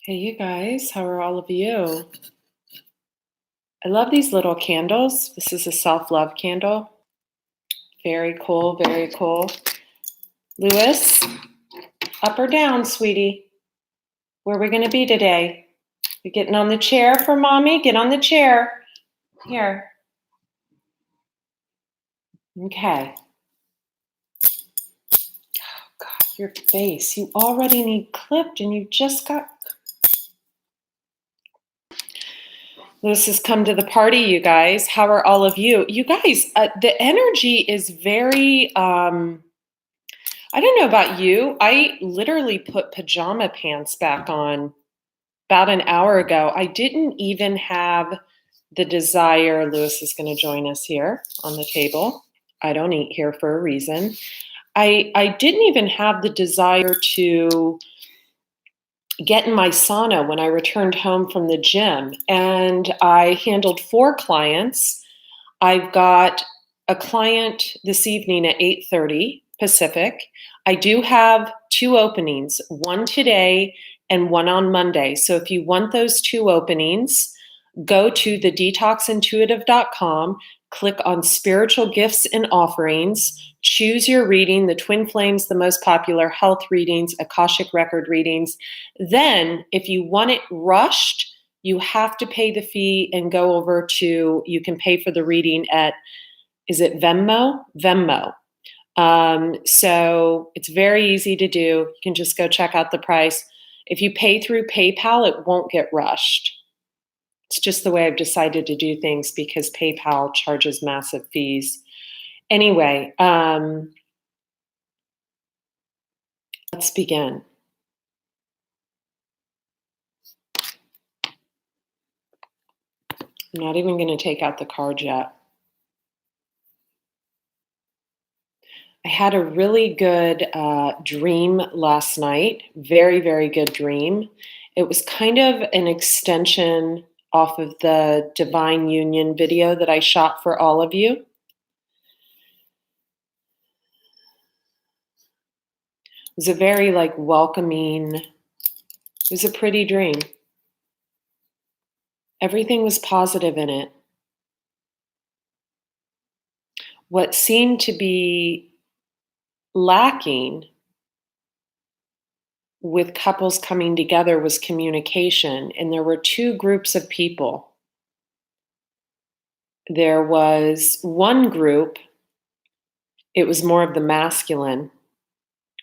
Hey, you guys, how are all of you? I love these little candles. This is a self love candle. Very cool, very cool. Lewis, up or down, sweetie? Where are we going to be today? You getting on the chair for mommy? Get on the chair. Here. Okay. Oh, God, your face. You already need clipped and you just got. Lewis has come to the party, you guys. How are all of you? You guys, the energy is very. I don't know about you. I literally put pajama pants back on about an hour ago. I didn't even have the desire. Lewis is going to join us here on the table. I don't eat here for a reason. I didn't even have the desire to get in my sauna when I returned home from the gym. And I handled 4 clients. I've got a client this evening at 8:30 Pacific. I do have 2 openings, one today and one on Monday. So if you want those 2 openings, go to thedetoxintuitive.com, click on spiritual gifts and offerings, choose your reading, the twin flames, the most popular health readings, Akashic record readings. Then if you want it rushed, you have to pay the fee and go over to, you can pay for the reading at, is it Venmo? Venmo. So it's very easy to do. You can just go check out the price. If you pay through PayPal, it won't get rushed. It's just the way I've decided to do things because PayPal charges massive fees. Anyway, let's begin. I'm not even going to take out the card yet. I had a really good dream last night. Very, very good dream. It was kind of an extension off of the Divine Union video that I shot for all of you. It was a very welcoming, it was a pretty dream. Everything was positive in it. What seemed to be lacking with couples coming together was communication, and there were 2 groups of people. There was one group, it was more of the masculine,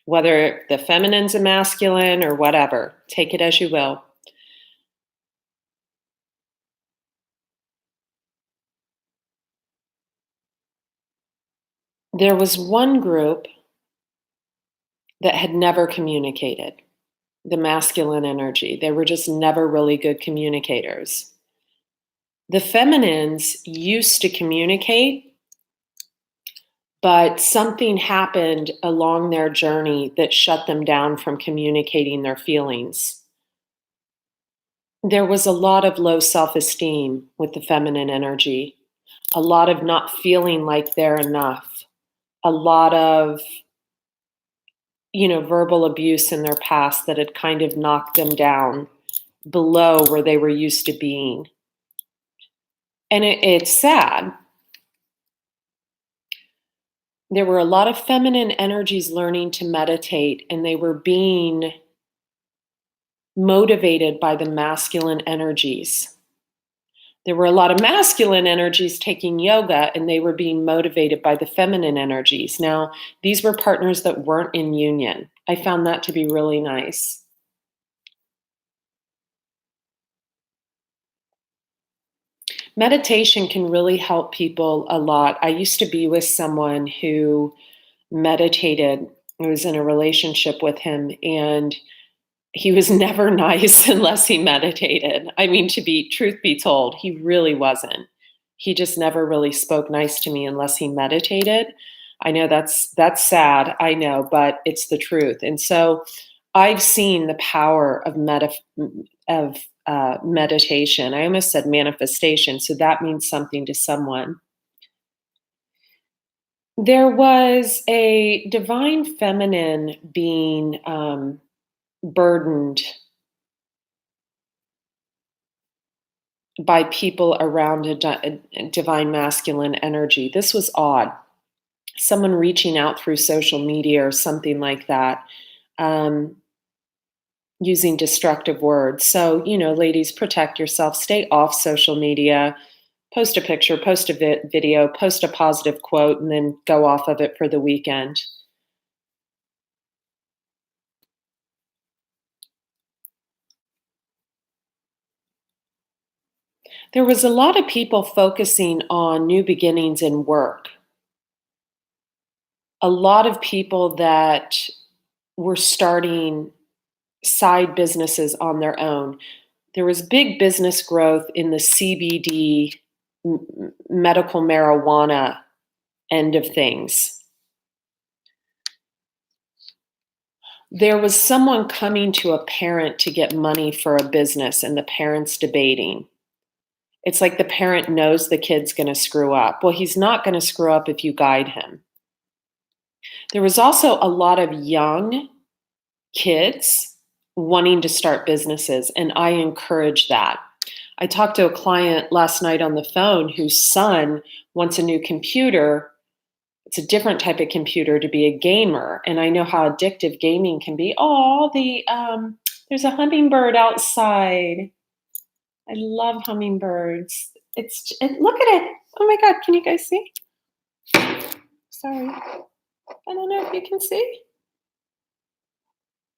whether the feminine's a masculine or whatever, take it as you will. There was one group that had never communicated, the masculine energy. They were just never really good communicators. The feminines used to communicate, but something happened along their journey that shut them down from communicating their feelings. There was a lot of low self-esteem with the feminine energy, a lot of not feeling like they're enough, a lot of verbal abuse in their past that had kind of knocked them down below where they were used to being. And it's sad. There were a lot of feminine energies learning to meditate, and they were being motivated by the masculine energies. There were a lot of masculine energies taking yoga, and they were being motivated by the feminine energies. Now, these were partners that weren't in union. I found that to be really nice. Meditation can really help people a lot. I used to be with someone who meditated. I was in a relationship with him, and he was never nice unless he meditated. I mean, truth be told, he really wasn't. He just never really spoke nice to me unless he meditated. I know that's sad, I know, but it's the truth. And so I've seen the power of meditation. I almost said manifestation, so that means something to someone. There was a divine feminine being burdened by people around a divine masculine energy. This was odd. Someone reaching out through social media or something like that, um, using destructive words. So, ladies, protect yourself, stay off social media, post a picture, post a video, post a positive quote, and then go off of it for the weekend. There was a lot of people focusing on new beginnings in work. A lot of people that were starting side businesses on their own. There was big business growth in the CBD, medical marijuana end of things. There was someone coming to a parent to get money for a business, and the parent's debating. It's like the parent knows the kid's going to screw up. Well, he's not going to screw up if you guide him. There was also a lot of young kids wanting to start businesses, and I encourage that. I talked to a client last night on the phone whose son wants a new computer. It's a different type of computer to be a gamer, and I know how addictive gaming can be. Oh, there's a hummingbird outside. I love hummingbirds. Look at it. Oh my God, can you guys see? Sorry, I don't know if you can see.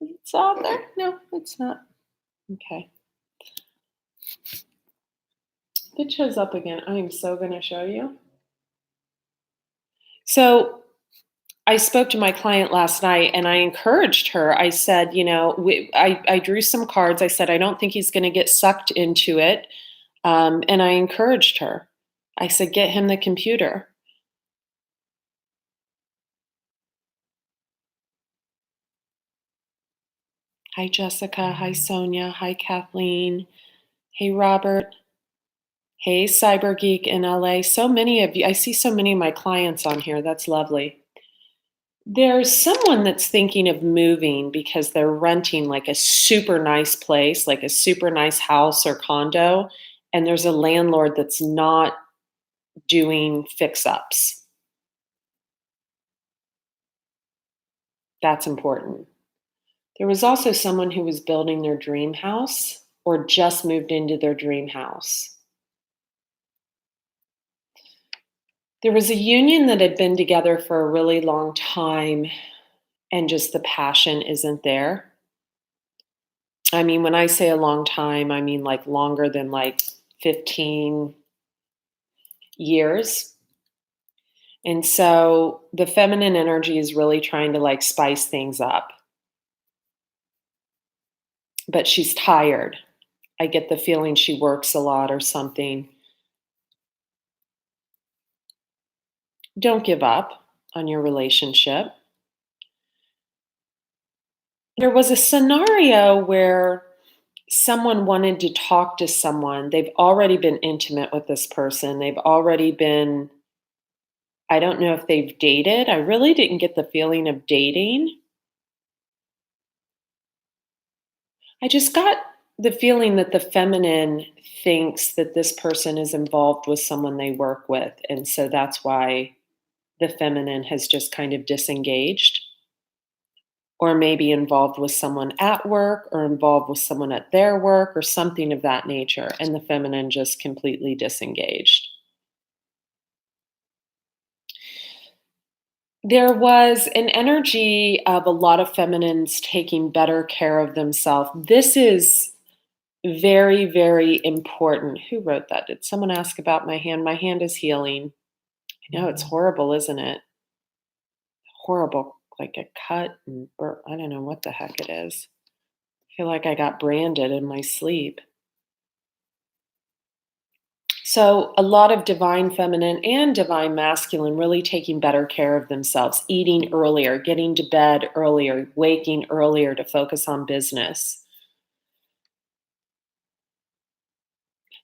It's out there. No, it's not. Okay. If it shows up again, I am so going to show you. So I spoke to my client last night and I encouraged her. I said, I drew some cards. I said, I don't think he's going to get sucked into it. And I encouraged her. I said, get him the computer. Hi, Jessica. Hi, Sonia. Hi, Kathleen. Hey, Robert. Hey, Cyber Geek in LA. So many of you, I see so many of my clients on here. That's lovely. There's someone that's thinking of moving because they're renting like a super nice place, like a super nice house or condo, and there's a landlord that's not doing fix ups. That's important. There was also someone who was building their dream house or just moved into their dream house. There was a union that had been together for a really long time, and just the passion isn't there. I mean, when I say a long time, I mean like longer than like 15 years. And so the feminine energy is really trying to like spice things up. But she's tired. I get the feeling she works a lot or something. Don't give up on your relationship. There was a scenario where someone wanted to talk to someone. They've already been intimate with this person. They've already been, I don't know if they've dated. I really didn't get the feeling of dating. I just got the feeling that the feminine thinks that this person is involved with someone they work with. And so that's why the feminine has just kind of disengaged, or maybe involved with someone at work or involved with someone at their work or something of that nature. And the feminine just completely disengaged. There was an energy of a lot of feminines taking better care of themselves. This is very, very important. Who wrote that? Did someone ask about my hand? My hand is healing. I know it's horrible, isn't it? Horrible, like a cut and I don't know what the heck it is. I feel like I got branded in my sleep. So, a lot of divine feminine and divine masculine really taking better care of themselves, eating earlier, getting to bed earlier, waking earlier to focus on business.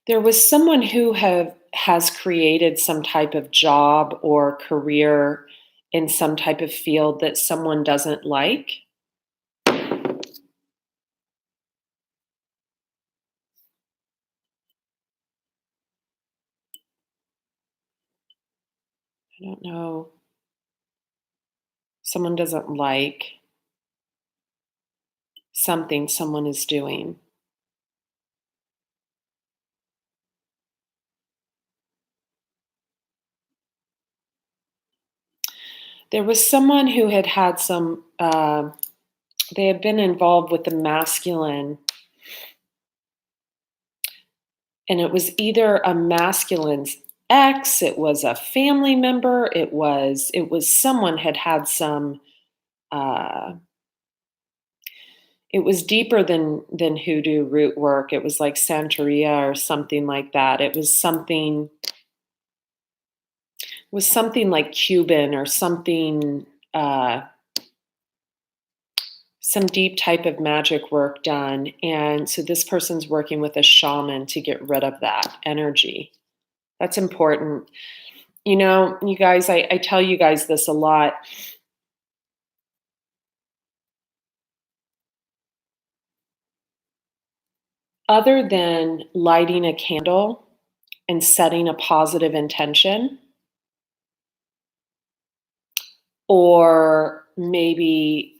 There was someone who has created some type of job or career in some type of field that someone doesn't like. I don't know. Someone doesn't like something someone is doing. There was someone who had had some, they had been involved with the masculine, and it was either a masculine's ex, it was a family member, it was someone had had some, uh, it was deeper than hoodoo root work. It was like Santeria or something like that. It was something like Cuban or something, uh, some deep type of magic work done. And so this person's working with a shaman to get rid of that energy. That's important. You guys, I tell you guys this a lot. Other than lighting a candle and setting a positive intention, or maybe,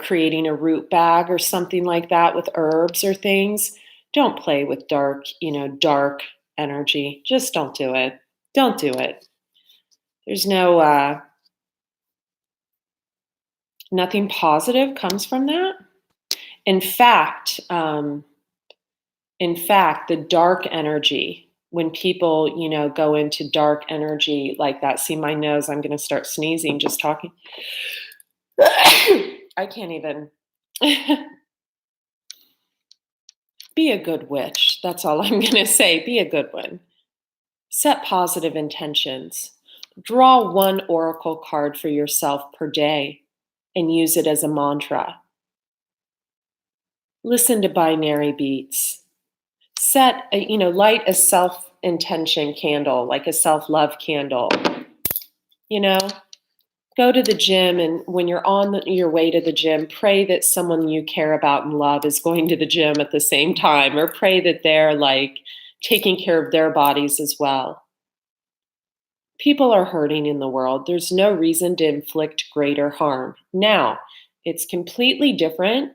creating a root bag or something like that with herbs or things, don't play with dark energy. Just don't do it. Don't do it. There's nothing positive comes from that. In fact, um, in fact, the dark energy, when people, go into dark energy like that, see my nose, I'm going to start sneezing just talking. I can't even. Be a good witch. That's all I'm going to say. Be a good one. Set positive intentions. Draw one oracle card for yourself per day and use it as a mantra. Listen to binary beats. Light a self intention candle, like a self love candle. You know, Go to the gym, and when you're on your way to the gym, pray that someone you care about and love is going to the gym at the same time, or pray that they're like taking care of their bodies as well. People are hurting in the world. There's no reason to inflict greater harm. Now, it's completely different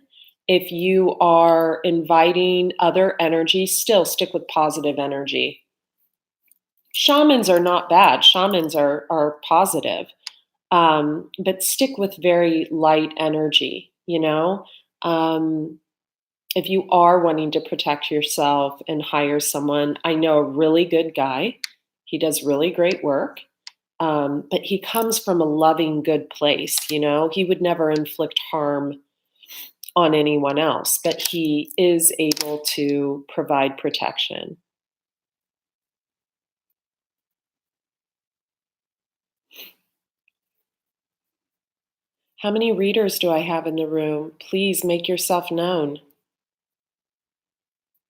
if you are inviting other energy. Still stick with positive energy. Shamans are not bad. Shamans are positive. But stick with very light energy, if you are wanting to protect yourself and hire someone. I know a really good guy. He does really great work. But he comes from a loving, good place. He would never inflict harm on anyone else, but he is able to provide protection. How many readers do I have in the room? Please make yourself known.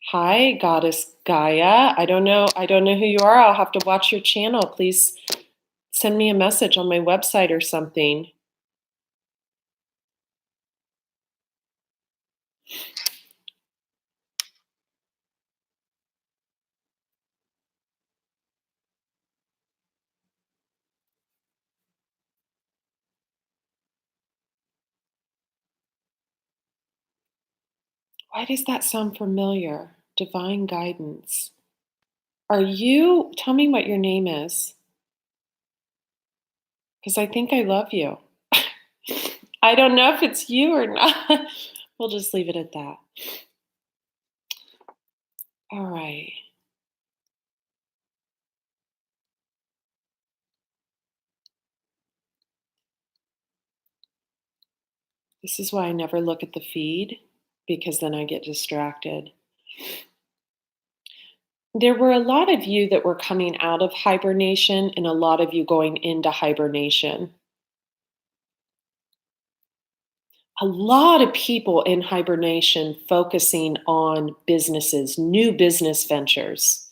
Hi, Goddess Gaia. I don't know who you are. I'll have to watch your channel. Please send me a message on my website or something. Why does that sound familiar? Divine guidance. Tell me what your name is, because I think I love you. I don't know if it's you or not. We'll just leave it at that. All right. This is why I never look at the feed, because then I get distracted. There were a lot of you that were coming out of hibernation and a lot of you going into hibernation. A lot of people in hibernation focusing on businesses, new business ventures.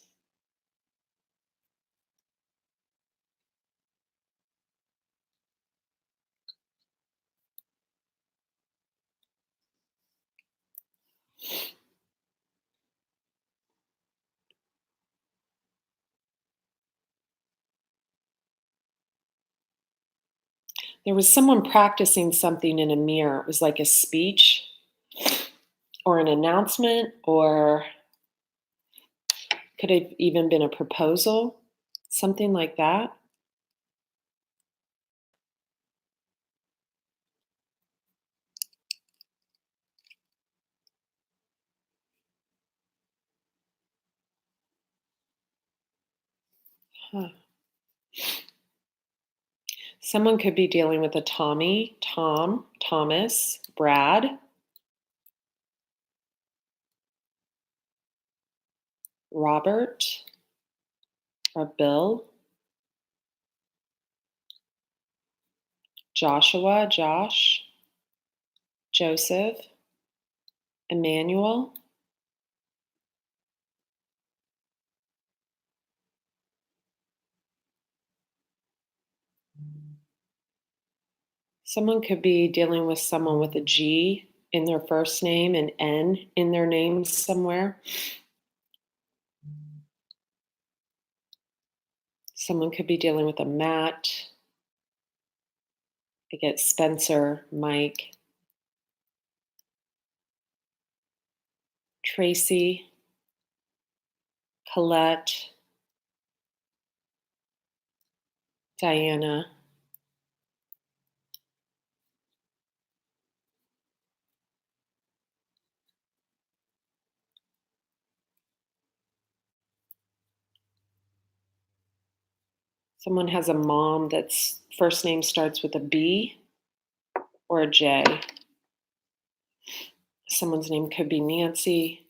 There was someone practicing something in a mirror. It was like a speech or an announcement, or could have even been a proposal, something like that. Huh. Someone could be dealing with a Tommy, Tom, Thomas, Brad, Robert, or Bill, Joshua, Josh, Joseph, Emmanuel. Someone could be dealing with someone with a G in their first name and N in their name somewhere. Someone could be dealing with a Matt. I get Spencer, Mike, Tracy, Colette, Diana. Someone has a mom that's first name starts with a B or a J. Someone's name could be Nancy.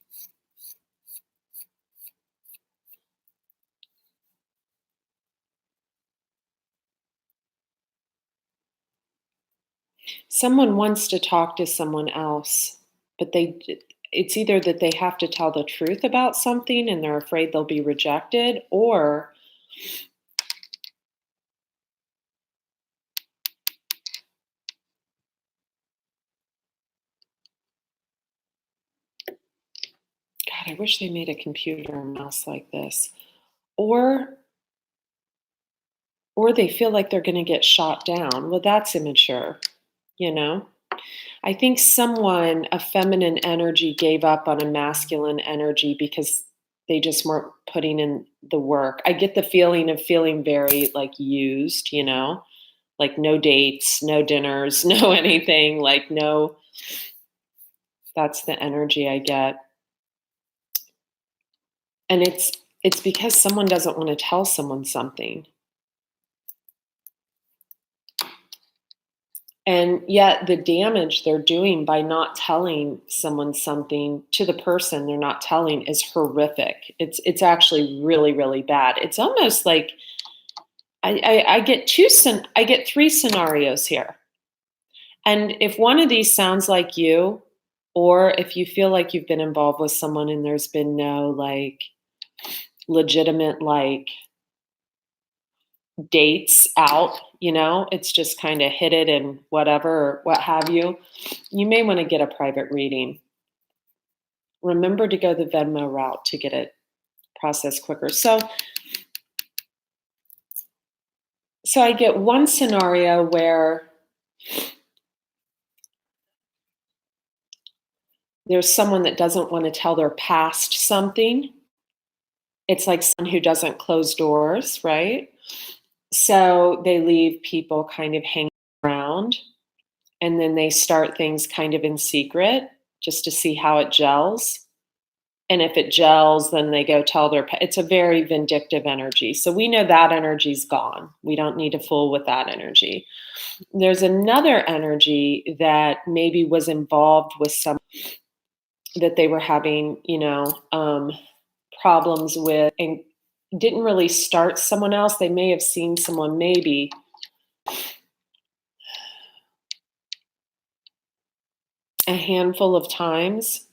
Someone wants to talk to someone else, but it's either that they have to tell the truth about something and they're afraid they'll be rejected, or God, I wish they made a computer mouse like this. Or or they feel like they're going to get shot down. Well, that's immature, you know? I think someone, a feminine energy, gave up on a masculine energy because they just weren't putting in the work. I get the feeling of feeling very like used, like no dates, no dinners, no anything, like no, that's the energy I get. And it's because someone doesn't want to tell someone something. And yet the damage they're doing by not telling someone something, to the person they're not telling, is horrific. It's actually really, really bad. It's almost like I get I get three scenarios here. And if one of these sounds like you, or if you feel like you've been involved with someone and there's been no like legitimate like dates out, it's just kind of hit it and whatever, or what have you, you may want to get a private reading. Remember to go the Venmo route to get it processed quicker. So I get one scenario where there's someone that doesn't want to tell their past something. It's like someone who doesn't close doors, right? So they leave people kind of hanging around, and then they start things kind of in secret just to see how it gels. And if it gels, then they go tell it's a very vindictive energy. So we know that energy's gone. We don't need to fool with that energy. There's another energy that maybe was involved with some that they were having, problems with, and didn't really start someone else. They may have seen someone maybe a handful of times,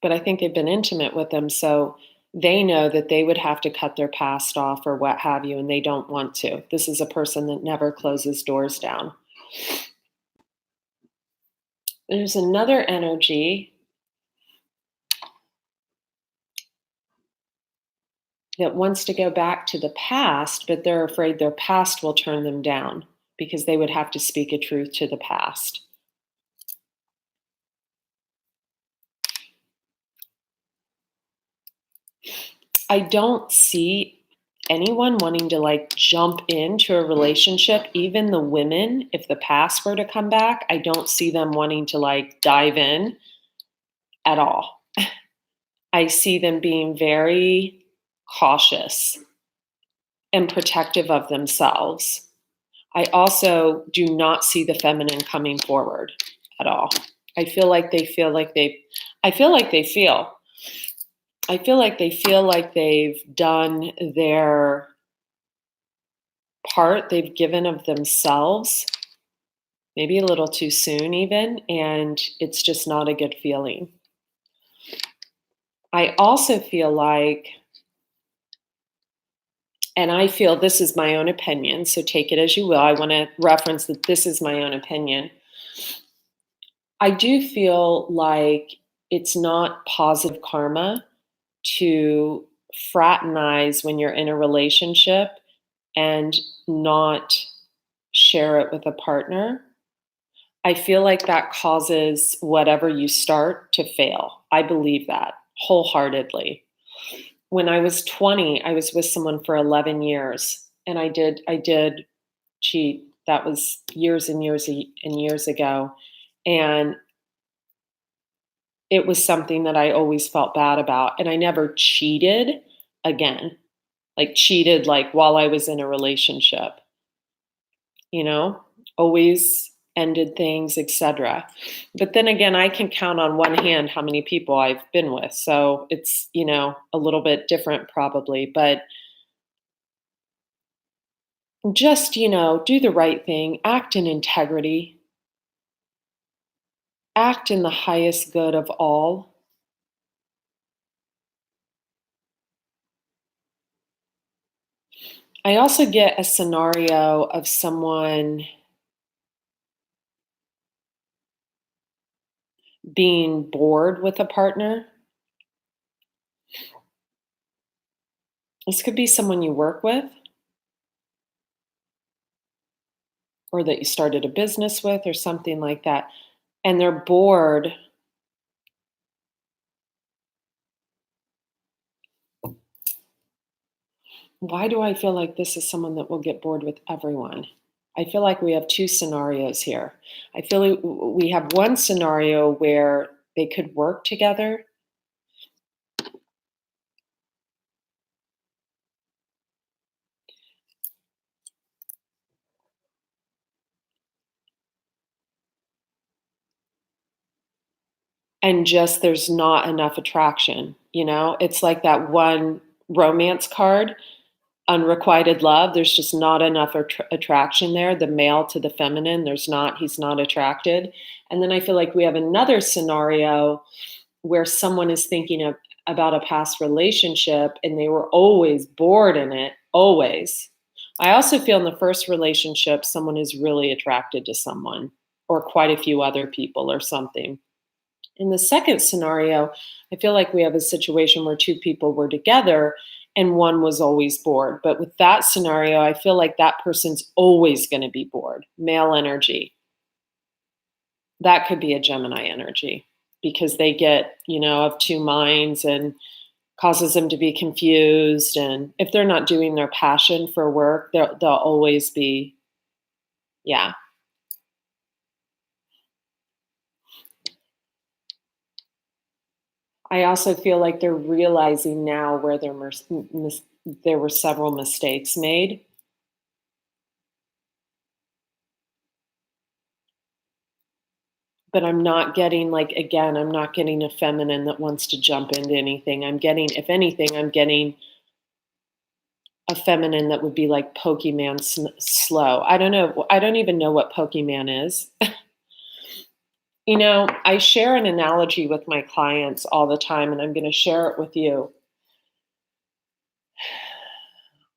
but I think they've been intimate with them. So they know that they would have to cut their past off or what have you, and they don't want to. This is a person that never closes doors down. There's another energy. that wants to go back to the past, but they're afraid their past will turn them down because they would have to speak a truth to the past. I don't see anyone wanting to like jump into a relationship, even the women, if the past were to come back, I don't see them wanting to like dive in at all. I see them being very cautious and protective of themselves. I also do not see the feminine coming forward at all. I feel like they feel like they I feel like they feel. I feel like they feel like they've done their part they've given of themselves, maybe a little too soon even, and it's just not a good feeling. I also feel like, and I feel this is my own opinion, so take it as you will. I want to reference that this is my own opinion. I do feel like it's not positive karma to fraternize when you're in a relationship and not share it with a partner. I feel like that causes whatever you start to fail. I believe that wholeheartedly. When I was 20, I was with someone for 11 years and I did cheat. That was years and years and years ago. And it was something that I always felt bad about. And I never cheated again, like cheated like while I was in a relationship, you know, always ended things, etc. But then again, I can count on one hand how many people I've been with. So it's, a little bit different probably, but just, do the right thing, act in integrity, act in the highest good of all. I also get a scenario of someone being bored with a partner. This could be someone you work with or that you started a business with or something like that. And they're bored. Why do I feel like this is someone that will get bored with everyone? I feel like we have two scenarios here. I feel like we have one scenario where they could work together. And just there's not enough attraction, It's like that one romance card, unrequited love. There's just not enough attraction there. The male to the feminine, he's not attracted. And then I feel like we have another scenario where someone is thinking about a past relationship and they were always bored in it, always. I also feel in the first relationship, someone is really attracted to someone or quite a few other people or something. In the second scenario, I feel like we have a situation where two people were together and one was always bored. But with that scenario, I feel like that person's always going to be bored. Male energy. That could be a Gemini energy because they get, of two minds and causes them to be confused. And if they're not doing their passion for work, they'll always be, yeah. I also feel like they're realizing now where there were several mistakes made. But I'm not getting like, again, I'm not getting a feminine that wants to jump into anything. I'm getting, if anything, I'm getting a feminine that would be like Pokemon slow. I don't know. I don't even know what Pokemon is. I share an analogy with my clients all the time, and I'm going to share it with you.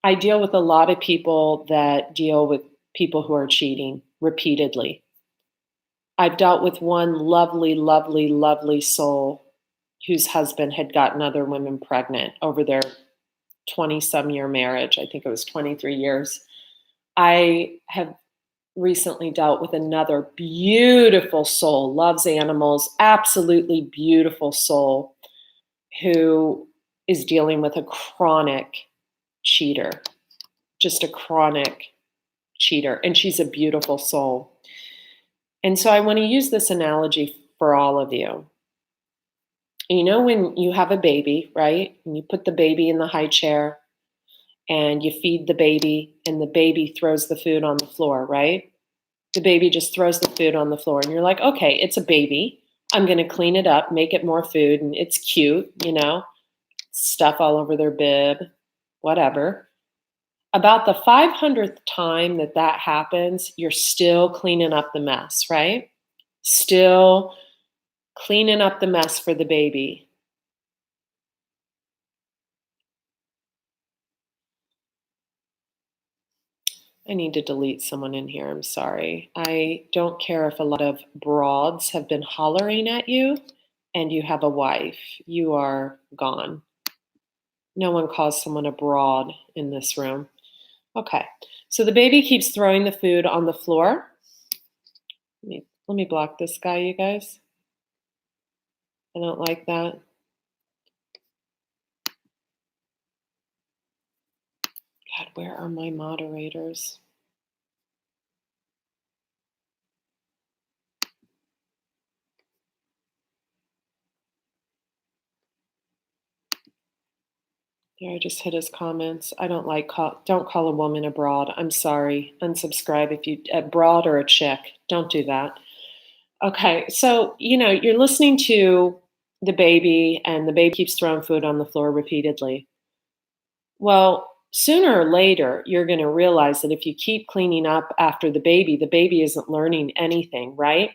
I deal with a lot of people that deal with people who are cheating repeatedly. I've dealt with one lovely, lovely, lovely soul whose husband had gotten other women pregnant over their 20 some year marriage. I think it was 23 years. I have recently dealt with another beautiful soul, loves animals, absolutely beautiful soul who is dealing with a chronic cheater, just a chronic cheater. And she's a beautiful soul. And so I want to use this analogy for all of you. You know, when you have a baby, right? And you put the baby in the high chair and you feed the baby, and the baby throws the food on the floor, right? The baby just throws the food on the floor, and you're like, okay, it's a baby. I'm going to clean it up, make it more food, and it's cute, stuff all over their bib, whatever. About the 500th time that happens, you're still cleaning up the mess, right? Still cleaning up the mess for the baby. I need to delete someone in here. I'm sorry. I don't care if a lot of broads have been hollering at you and you have a wife. You are gone. No one calls someone a broad in this room. Okay. So the baby keeps throwing the food on the floor. Let me block this guy, you guys. I don't like that. God, where are my moderators? Yeah, I just hit his comments. I don't don't call a woman a broad. I'm sorry. Unsubscribe if you a broad or a chick. Don't do that. Okay, so you're listening to the baby, and the baby keeps throwing food on the floor repeatedly. Well, sooner or later, you're going to realize that if you keep cleaning up after the baby isn't learning anything, right?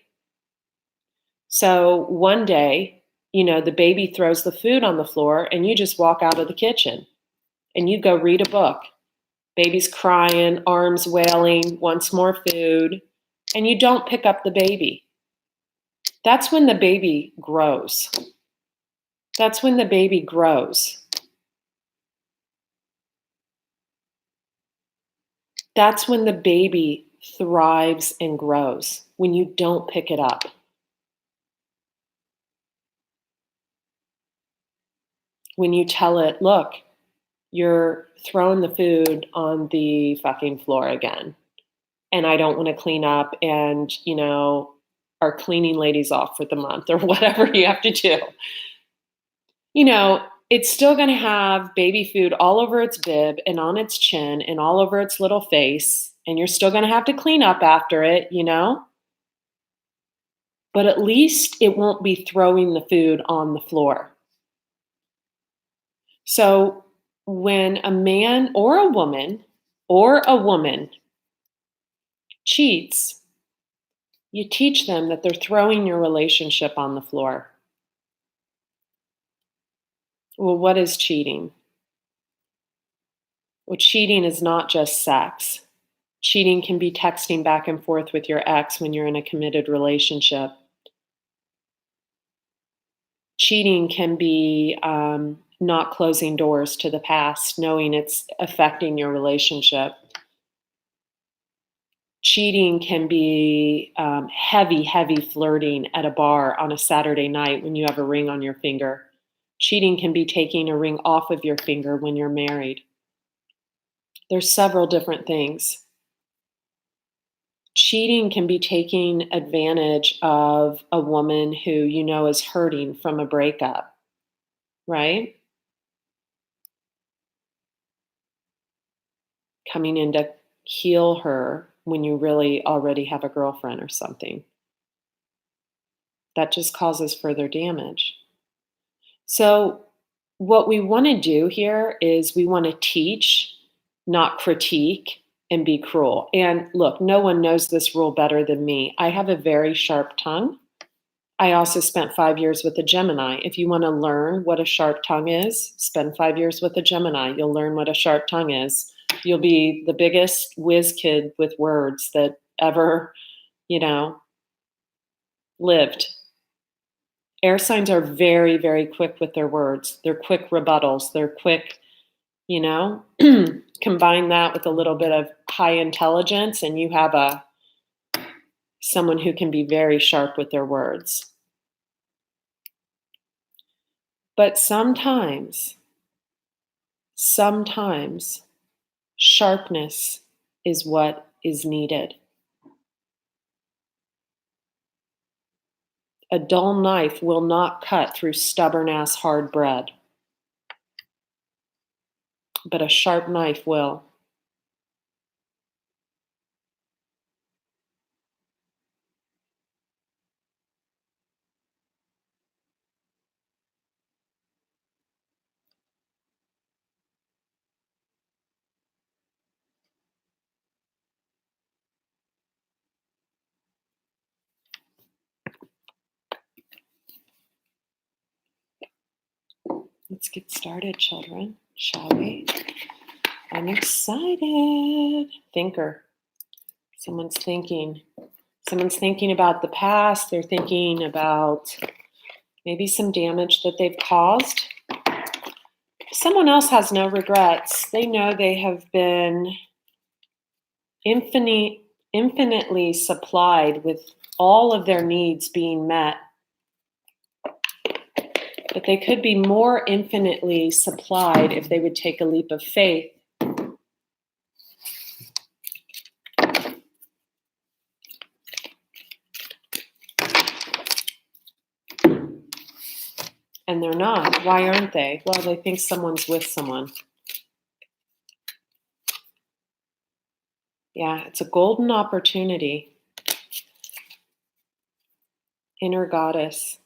So one day, the baby throws the food on the floor, and you just walk out of the kitchen and you go read a book. Baby's crying, arms wailing, wants more food, and you don't pick up the baby. That's when the baby grows. That's when the baby grows. That's when the baby thrives and grows, when you don't pick it up. When you tell it, look, you're throwing the food on the fucking floor again, and I don't want to clean up, and, our cleaning lady's off for the month, or whatever you have to do. It's still going to have baby food all over its bib and on its chin and all over its little face. And you're still going to have to clean up after it, But at least it won't be throwing the food on the floor. So when a man or a woman cheats, you teach them that they're throwing your relationship on the floor. Well, what is cheating? Well, cheating is not just sex. Cheating can be texting back and forth with your ex when you're in a committed relationship. Cheating can be not closing doors to the past, knowing it's affecting your relationship. Cheating can be heavy, heavy flirting at a bar on a Saturday night when you have a ring on your finger. Cheating can be taking a ring off of your finger when you're married. There's several different things. Cheating can be taking advantage of a woman who is hurting from a breakup, right? Coming in to heal her when you really already have a girlfriend or something. That just causes further damage. So what we want to do here is we want to teach, not critique, and be cruel. And look, no one knows this rule better than me. I have a very sharp tongue. I also spent 5 years with a Gemini. If you want to learn what a sharp tongue is, spend 5 years with a Gemini. You'll learn what a sharp tongue is. You'll be the biggest whiz kid with words that ever, lived. Air signs are very, very quick with their words. They're quick rebuttals. They're quick you know? Combine that with a little bit of high intelligence, and you have someone who can be very sharp with their words. But sometimes sharpness is what is needed. A dull knife will not cut through stubborn ass hard bread, but a sharp knife will. Let's get started, children, shall we? I'm excited. Thinker. Someone's thinking. Someone's thinking about the past. They're thinking about maybe some damage that they've caused. Someone else has no regrets. They know they have been infinitely supplied with all of their needs being met. But they could be more infinitely supplied if they would take a leap of faith. And they're not. Why aren't they? Well, they think someone's with someone. Yeah, it's a golden opportunity. Inner goddess.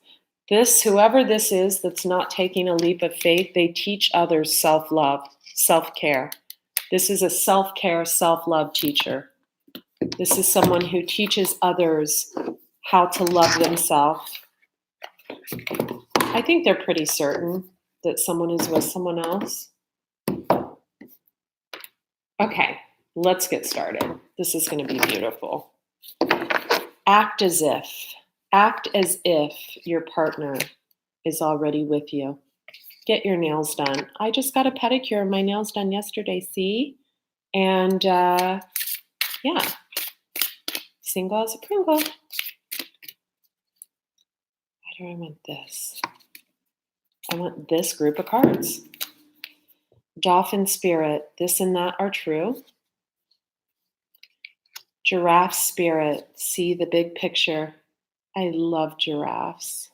Whoever this is that's not taking a leap of faith, they teach others self-love, self-care. This is a self-care, self-love teacher. This is someone who teaches others how to love themselves. I think they're pretty certain that someone is with someone else. Okay, let's get started. This is going to be beautiful. Act as if your partner is already with you. Get your nails done. I just got a pedicure. My nails done yesterday, see? And yeah, single as a Pringle. Why do I want this? I want this group of cards. Dolphin spirit, this and that are true. Giraffe spirit, see the big picture. I love giraffes.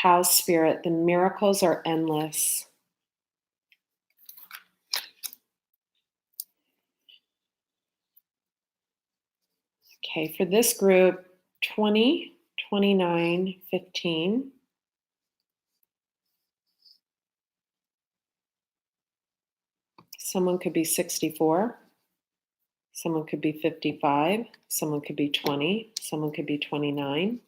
Cow spirit, the miracles are endless. Okay, for this group, 20, 29, 15. Someone could be 64. Someone could be 55. Someone could be 20. Someone could be 29.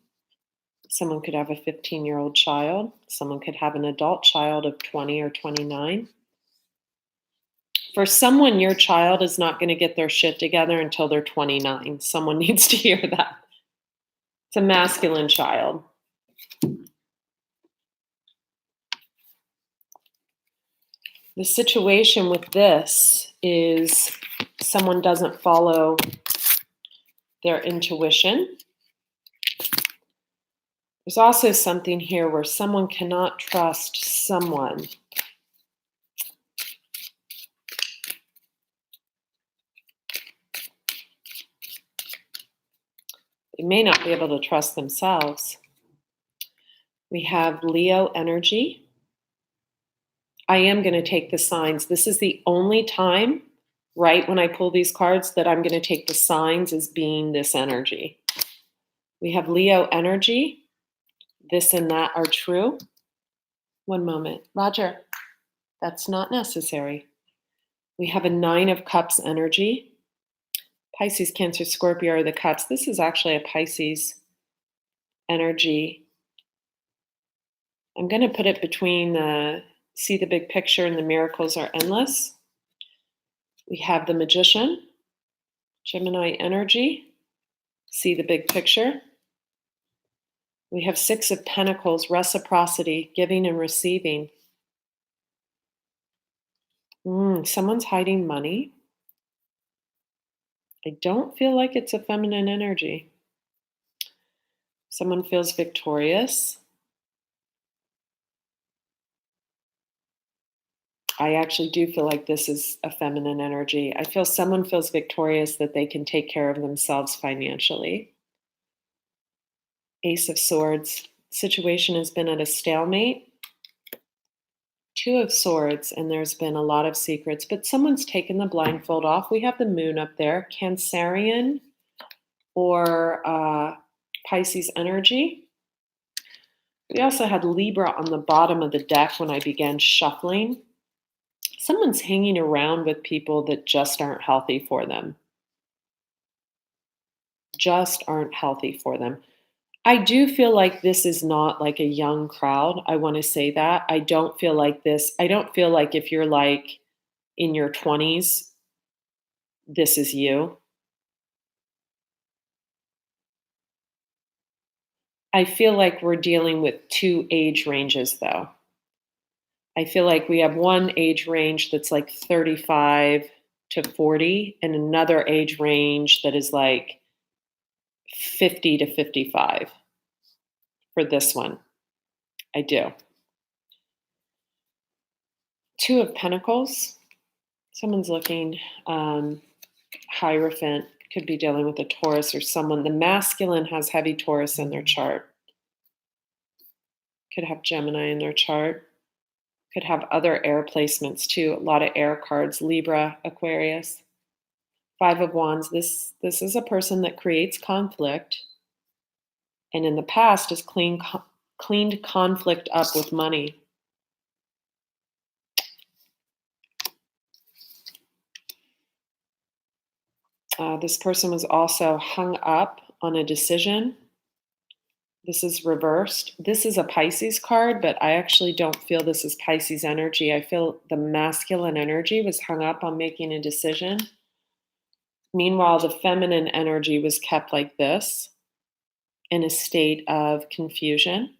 Someone could have a 15-year-old child. Someone could have an adult child of 20 or 29. For someone, your child is not going to get their shit together until they're 29. Someone needs to hear that. It's a masculine child. The situation with this is someone doesn't follow their intuition. There's also something here where someone cannot trust someone. They may not be able to trust themselves. We have Leo energy. I am going to take the signs. This is the only time, right, when I pull these cards that I'm going to take the signs as being this energy. We have Leo energy. This and that are true. One moment. Roger, that's not necessary. We have a 9 of Cups energy. Pisces, Cancer, Scorpio are the cups. This is actually a Pisces energy. I'm going to put it between the see the big picture and the miracles are endless. We have the Magician, Gemini energy, see the big picture. We have Six of Pentacles, reciprocity, giving and receiving. Someone's hiding money. I don't feel like it's a feminine energy. Someone feels victorious. I actually do feel like this is a feminine energy. I feel someone feels victorious that they can take care of themselves financially. Ace of Swords. Situation has been at a stalemate. Two of Swords, and there's been a lot of secrets, but someone's taken the blindfold off. We have the moon up there, Cancerian or Pisces energy. We also had Libra on the bottom of the deck when I began shuffling. Someone's hanging around with people that just aren't healthy for them. Just aren't healthy for them. I do feel like this is not like a young crowd. I want to say that. I don't feel like this. I don't feel like if you're like in your 20s, this is you. I feel like we're dealing with two age ranges, though. I feel like we have one age range that's like 35 to 40, and another age range that is like 50 to 55 for this one. I do. Two of Pentacles. Someone's looking Hierophant, could be dealing with a Taurus or someone. The masculine has heavy Taurus in their chart. Could have Gemini in their chart. Could have other air placements too. A lot of air cards. Libra, Aquarius. Five of Wands. This is a person that creates conflict, and in the past has cleaned conflict up with money. This person was also hung up on a decision. This is reversed. This is a Pisces card, but I actually don't feel this is Pisces energy. I feel the masculine energy was hung up on making a decision. Meanwhile, the feminine energy was kept like this in a state of confusion,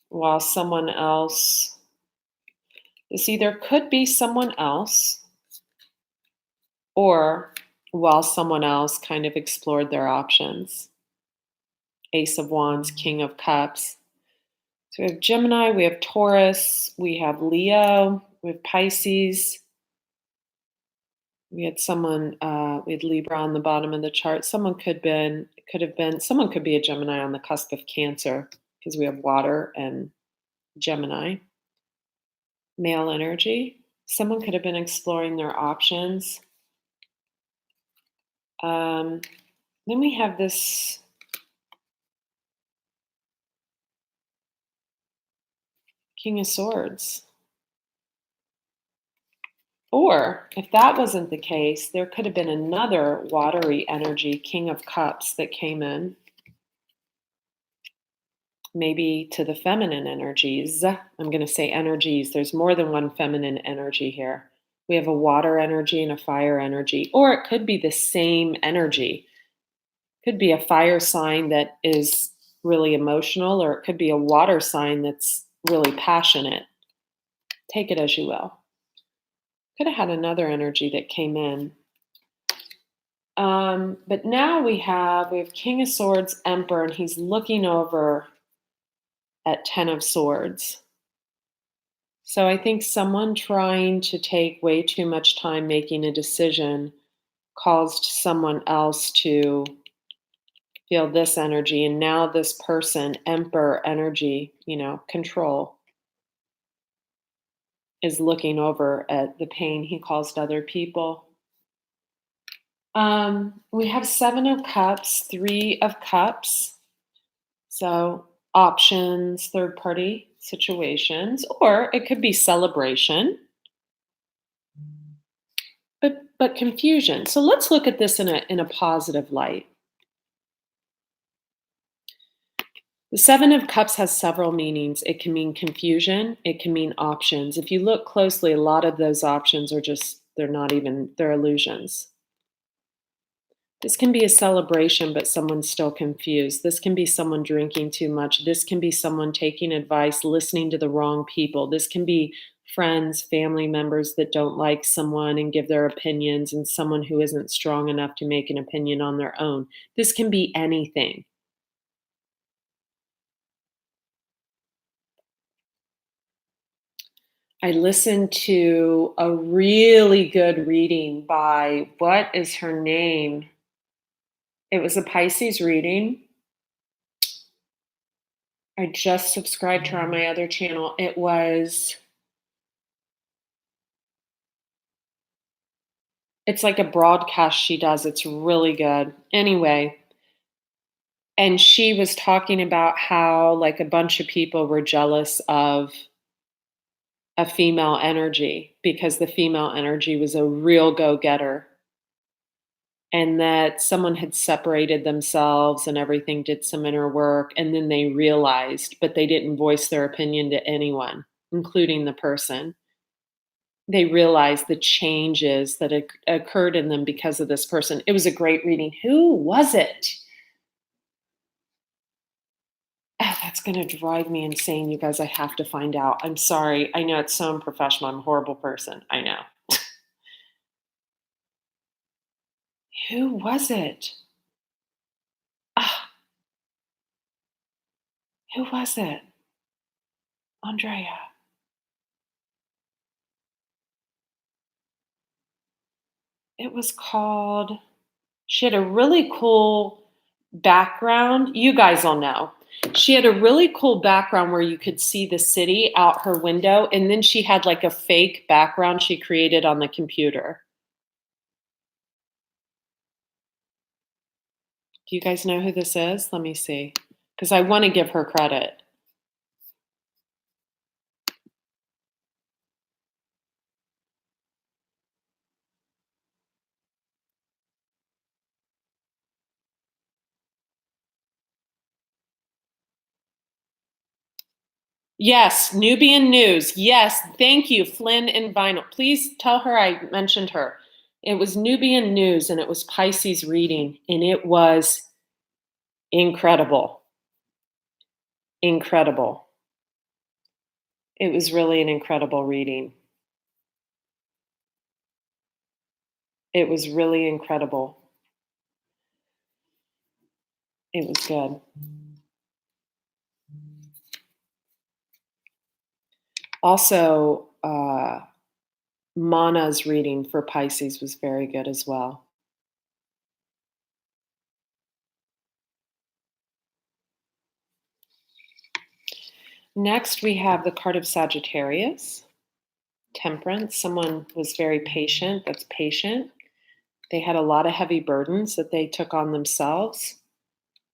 while someone else, this either could be someone else, or while someone else kind of explored their options. Ace of Wands, King of Cups. So we have Gemini, we have Taurus, we have Leo, we have Pisces. We had someone, we had Libra on the bottom of the chart. Someone could be a Gemini on the cusp of Cancer, because we have water and Gemini. Male energy. Someone could have been exploring their options. Then we have this King of Swords. Or if that wasn't the case, there could have been another watery energy, King of Cups, that came in. Maybe to the feminine energies. I'm going to say energies. There's more than one feminine energy here. We have a water energy and a fire energy, or it could be the same energy. Could be a fire sign that is really emotional, or it could be a water sign that's really passionate. Take it as you will. Could have had another energy that came in. But now we have King of Swords, Emperor, and he's looking over at Ten of Swords. So I think someone trying to take way too much time making a decision caused someone else to feel this energy. And now this person, Emperor energy, control, is looking over at the pain he caused other people. We have Seven of Cups, Three of Cups. So options, third party situations, or it could be celebration, but confusion. So let's look at this in a positive light. The Seven of Cups has several meanings. It can mean confusion. It can mean options. If you look closely, a lot of those options are they're illusions. This can be a celebration, but someone's still confused. This can be someone drinking too much. This can be someone taking advice, listening to the wrong people. This can be friends, family members that don't like someone and give their opinions, and someone who isn't strong enough to make an opinion on their own. This can be anything. I listened to a really good reading by, what is her name? It was a Pisces reading. I just subscribed to her on my other channel. It's like a broadcast she does. It's really good. Anyway, and she was talking about how like a bunch of people were jealous of a female energy because the female energy was a real go-getter, and that someone had separated themselves and everything, did some inner work, and then they realized, but they didn't voice their opinion to anyone, including the person. They realized the changes that occurred in them because of this person. It was a great reading. Who was it? Oh, that's going to drive me insane, you guys. I have to find out. I'm sorry. I know it's so unprofessional. I'm a horrible person. I know. Who was it? Ah, who was it? Andrea. It was called, she had a really cool background. You guys will know. She had a really cool background where you could see the city out her window, and then she had like a fake background she created on the computer. Do you guys know who this is? Let me see. Because I want to give her credit. Yes, Nubian News. Yes, thank you, Flynn and Vinyl. Please tell her I mentioned her. It was Nubian News and it was Pisces reading, and it was incredible. Incredible. It was really an incredible reading. It was really incredible. It was good. Also, Mana's reading for Pisces was very good as well. Next, we have the card of Sagittarius, Temperance. Someone was very patient. That's patient. They had a lot of heavy burdens that they took on themselves.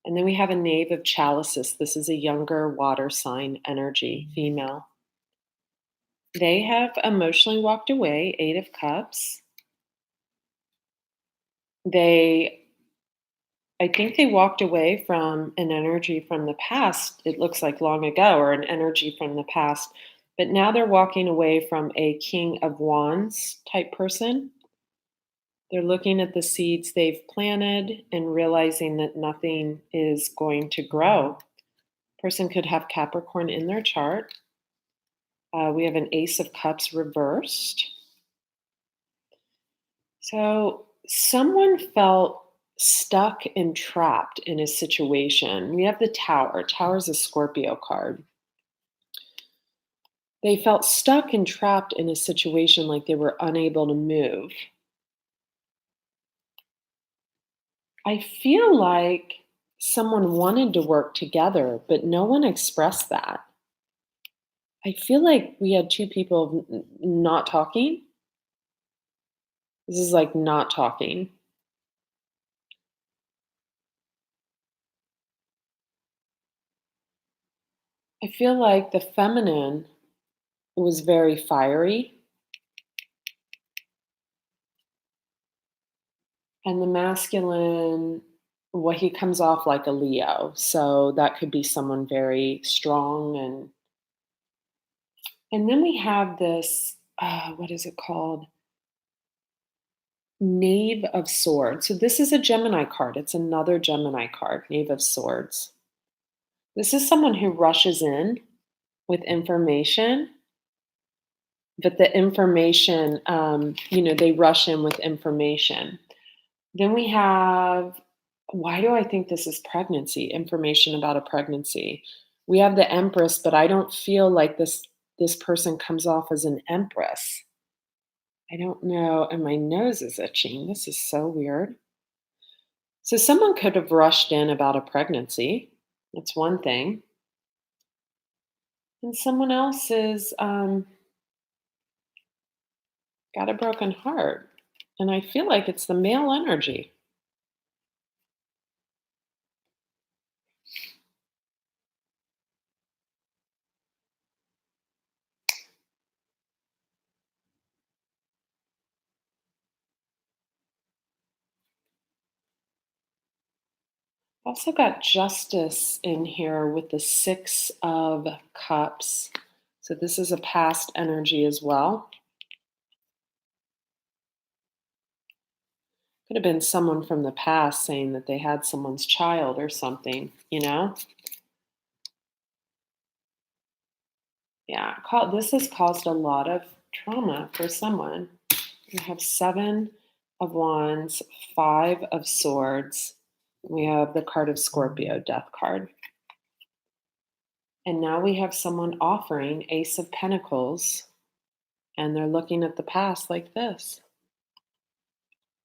And then we have a Knave of Chalices. This is a younger water sign energy, female. They have emotionally walked away, Eight of Cups. I think they walked away from an energy from the past, it looks like long ago, or an energy from the past. But now they're walking away from a King of Wands type person. They're looking at the seeds they've planted and realizing that nothing is going to grow. Person could have Capricorn in their chart. We have an Ace of Cups reversed. So someone felt stuck and trapped in a situation. We have the Tower. Tower is a Scorpio card. They felt stuck and trapped in a situation like they were unable to move. I feel like someone wanted to work together, but no one expressed that. I feel like we had two people not talking. This is like not talking. I feel like the feminine was very fiery and the masculine, well, he comes off like a Leo. So that could be someone very strong. And then we have this, what is it called? Knave of Swords. So this is a Gemini card. It's another Gemini card, Knave of Swords. This is someone who rushes in with information, but the information, they rush in with information. Then we have, why do I think this is pregnancy? Information about a pregnancy. We have the Empress, but I don't feel like this person comes off as an Empress. I don't know, and my nose is itching. This is so weird. So someone could have rushed in about a pregnancy. That's one thing. And someone else is got a broken heart. And I feel like it's the male energy. Also got justice in here with the Six of Cups. So this is a past energy as well. Could have been someone from the past saying that they had someone's child or something, you know? Yeah, this has caused a lot of trauma for someone. We have Seven of Wands, Five of Swords. We have the card of Scorpio, Death card. And now we have someone offering Ace of Pentacles, and they're looking at the past like this.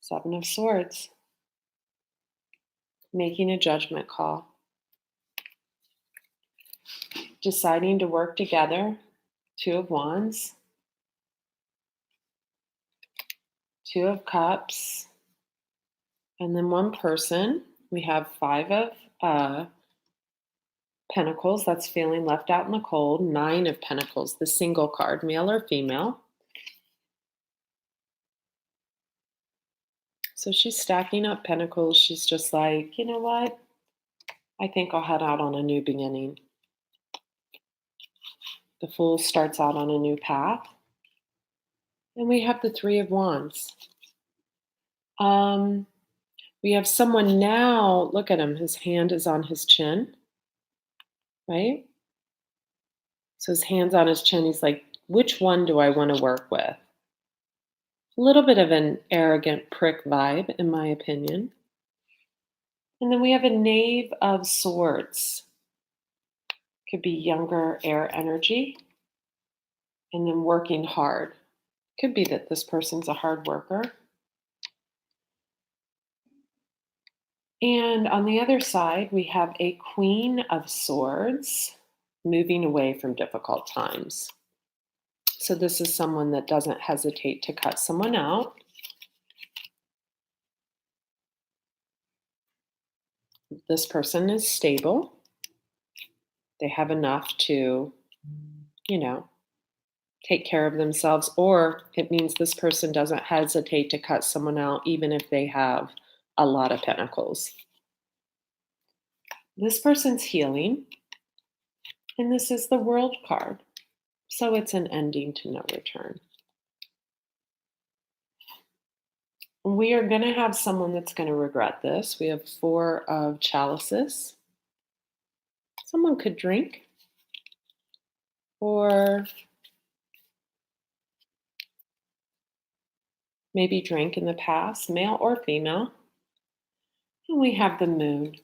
Seven of Swords. Making a judgment call. Deciding to work together. Two of Wands. Two of Cups. And then one person. We have Five of Pentacles. That's feeling left out in the cold. Nine of Pentacles, the single card, male or female. So she's stacking up pentacles. She's just like, you know what? I think I'll head out on a new beginning. The Fool starts out on a new path. And we have the Three of Wands. We have someone now, look at him, his hand is on his chin, right? So his hand's on his chin. He's like, which one do I want to work with? A little bit of an arrogant prick vibe, in my opinion. And then we have a Knave of Swords. Could be younger air energy. And then working hard. Could be that this person's a hard worker. And on the other side, we have a Queen of Swords, moving away from difficult times. So this is someone that doesn't hesitate to cut someone out. This person is stable. They have enough to, take care of themselves, or it means this person doesn't hesitate to cut someone out even if they have a lot of pentacles. This person's healing, and this is the World card. So it's an ending to no return. We are going to have someone that's going to regret this. We have Four of Chalices. Someone could drink, or maybe drink in the past, male or female. And we have the Moon,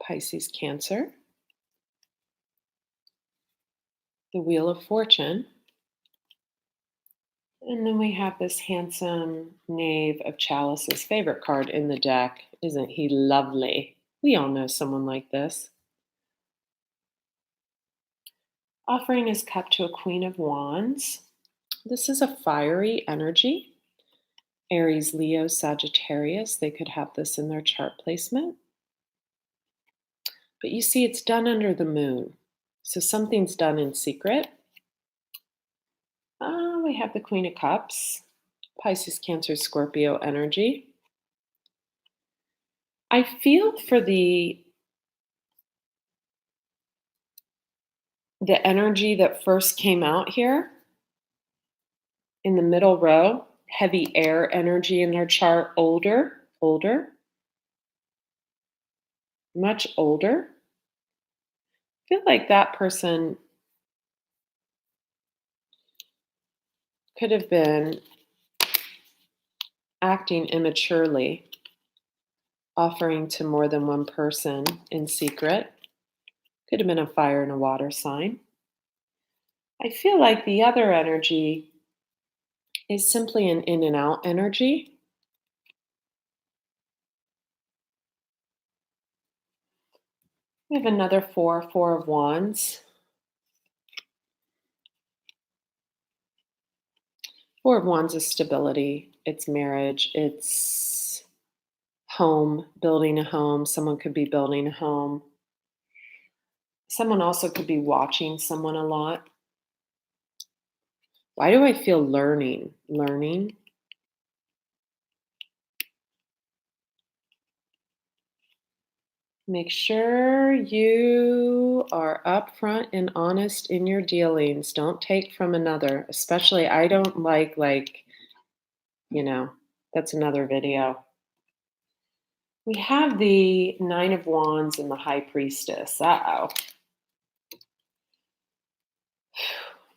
Pisces, Cancer, the Wheel of Fortune, and then we have this handsome Knave of Chalices, favorite card in the deck. Isn't he lovely? We all know someone like this. Offering his cup to a Queen of Wands. This is a fiery energy. Aries, Leo, Sagittarius, they could have this in their chart placement. But you see, it's done under the moon. So something's done in secret. We have the Queen of Cups, Pisces, Cancer, Scorpio energy. I feel for the energy that first came out here in the middle row. heavy air energy in their chart, older, much older. I feel like that person could have been acting immaturely, offering to more than one person in secret. Could have been a fire and a water sign. I feel like the other energy is simply an in and out energy. We have another four of wands. Four of wands is stability, it's marriage, it's home, building a home. Someone could be building a home. Someone also could be watching someone a lot. Why do I feel learning? Learning. Make sure you are upfront and honest in your dealings. Don't take from another. Especially, I don't like, that's another video. We have the Nine of Wands and the High Priestess. Uh-oh.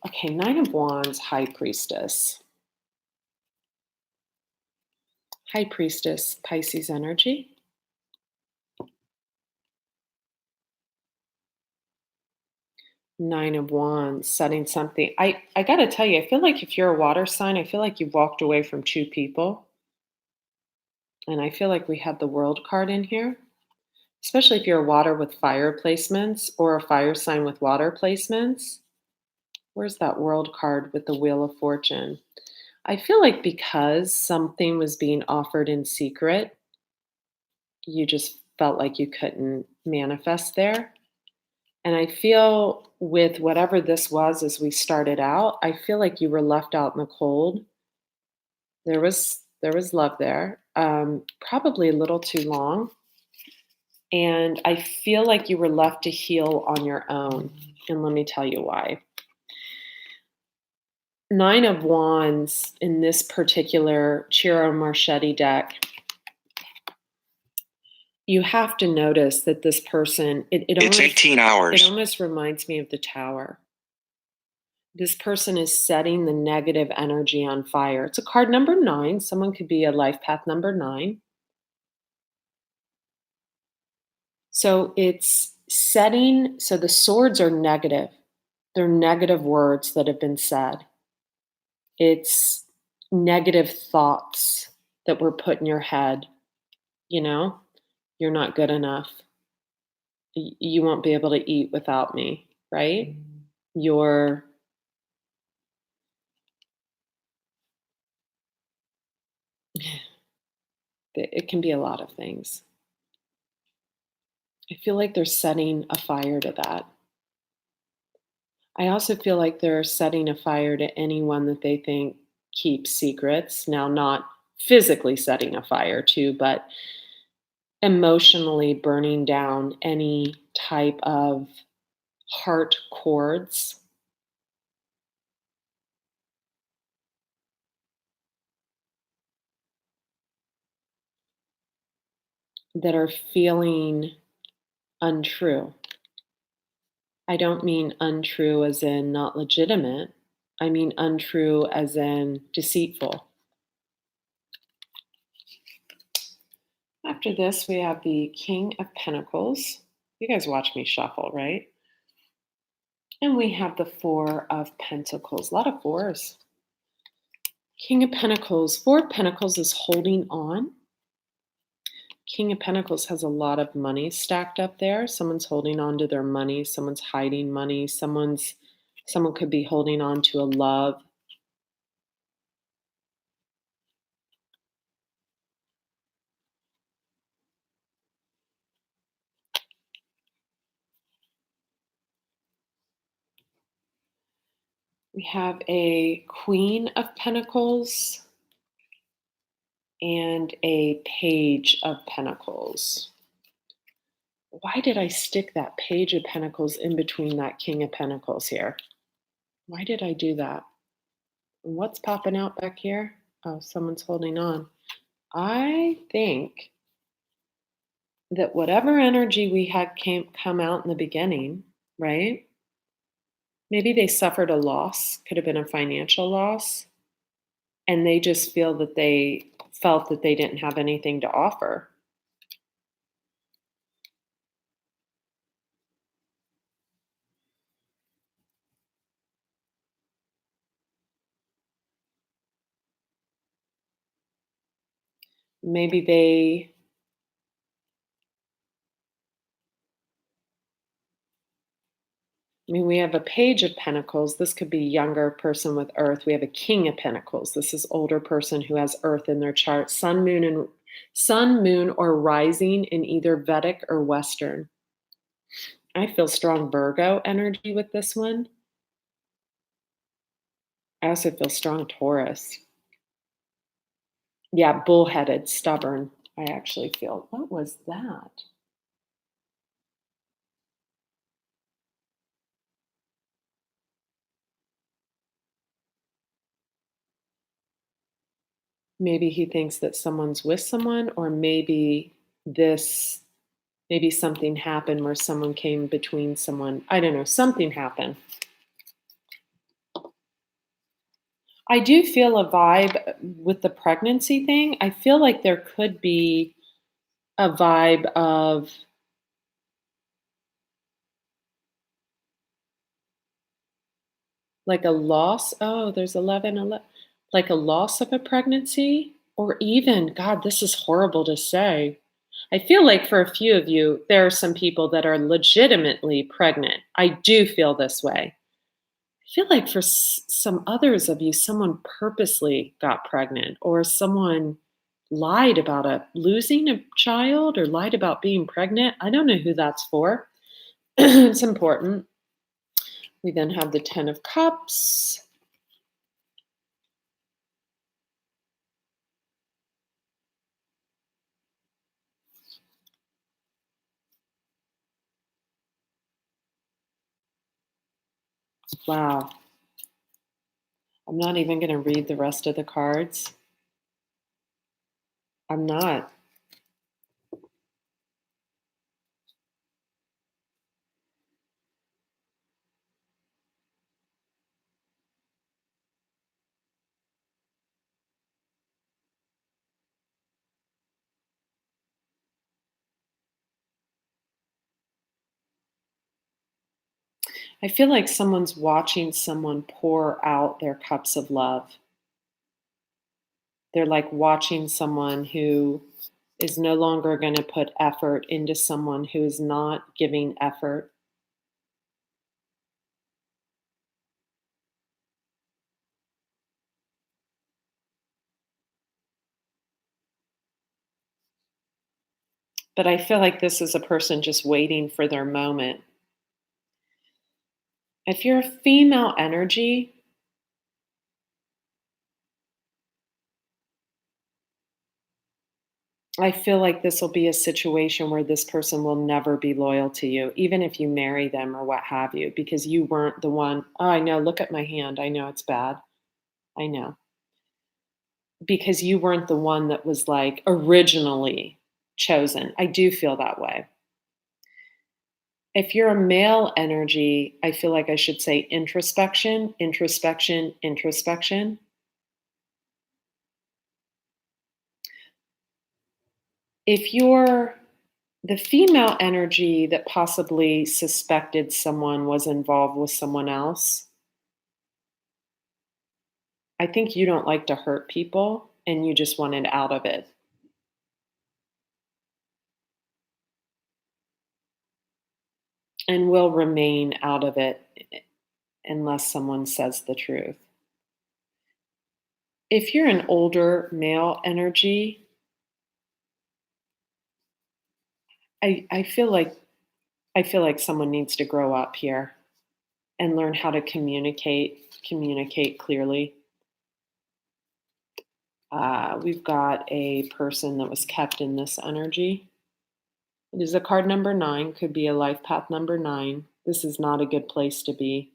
Okay, Nine of Wands, High Priestess. High Priestess, Pisces energy. Nine of Wands, setting something. I got to tell you, I feel like if you're a water sign, I feel like you've walked away from two people. And I feel like we have the World card in here, especially if you're a water with fire placements or a fire sign with water placements. Where's that World card with the Wheel of Fortune? I feel like because something was being offered in secret, you just felt like you couldn't manifest there. And I feel with whatever this was as we started out, I feel like you were left out in the cold. There was love there, probably a little too long. And I feel like you were left to heal on your own. And let me tell you why. Nine of Wands in this particular Ciro Marchetti deck, you have to notice that this person, it's 18 hours. It almost reminds me of the Tower. This person is setting the negative energy on fire. It's a card number 9. Someone could be a life path number 9. So it's setting, so the swords are negative. They're negative words that have been said. It's negative thoughts that were put in your head. You're not good enough. You won't be able to eat without me, right? It can be a lot of things. I feel like they're setting a fire to that. I also feel like they're setting a fire to anyone that they think keeps secrets. Now, not physically setting a fire to, but emotionally burning down any type of heart cords. That are feeling untrue. I don't mean untrue as in not legitimate. I mean untrue as in deceitful. After this, we have the King of Pentacles. You guys watch me shuffle, right? And we have the Four of Pentacles. A lot of fours. King of Pentacles. Four of Pentacles is holding on. King of Pentacles has a lot of money stacked up there. Someone's holding on to their money. Someone's hiding money. Someone could be holding on to a love. We have a Queen of Pentacles and a Page of Pentacles. Why did I stick that Page of Pentacles in between that King of Pentacles here? Why did I do that? And what's popping out back here? Oh, someone's holding on. I think that whatever energy we had came come out in the beginning, right? Maybe they suffered a loss, could have been a financial loss, and they just felt that they didn't have anything to offer. Maybe they I mean, we have a page of pentacles. This could be younger person with earth. We have a king of pentacles. This is older person who has earth in their chart. Sun, moon, or rising in either Vedic or Western. I feel strong Virgo energy with this one. I also feel strong Taurus. Yeah, bullheaded, stubborn. I actually feel. What was that? Maybe he thinks that someone's with someone, or this, maybe something happened where someone came between someone. I don't know. Something happened. I do feel a vibe with the pregnancy thing. I feel like there could be a vibe of like a loss. Oh, there's 11, 11, like a loss of a pregnancy, or even, God, this is horrible to say. I feel like for a few of you, there are some people that are legitimately pregnant. I do feel this way. I feel like for some others of you, someone purposely got pregnant, or someone lied about losing a child, or lied about being pregnant. I don't know who that's for. It's important. We then have the 10 of Cups. Wow. I'm not even going to read the rest of the cards. I'm not. I feel like someone's watching someone pour out their cups of love. They're like watching someone who is no longer going to put effort into someone who is not giving effort. But I feel like this is a person just waiting for their moment. If you're a female energy, I feel like this will be a situation where this person will never be loyal to you, even if you marry them or what have you, because you weren't the one. Oh, I know. Look at my hand. I know it's bad. I know. Because you weren't the one that was like originally chosen. I do feel that way. If you're a male energy, I feel like I should say introspection, introspection, introspection. If you're the female energy that possibly suspected someone was involved with someone else, I think you don't like to hurt people and you just wanted out of it and will remain out of it unless someone says the truth. If you're an older male energy, I feel like someone needs to grow up here and learn how to communicate clearly. We've got a person that was kept in this energy. It is a card number 9, could be a life path number 9. This is not a good place to be.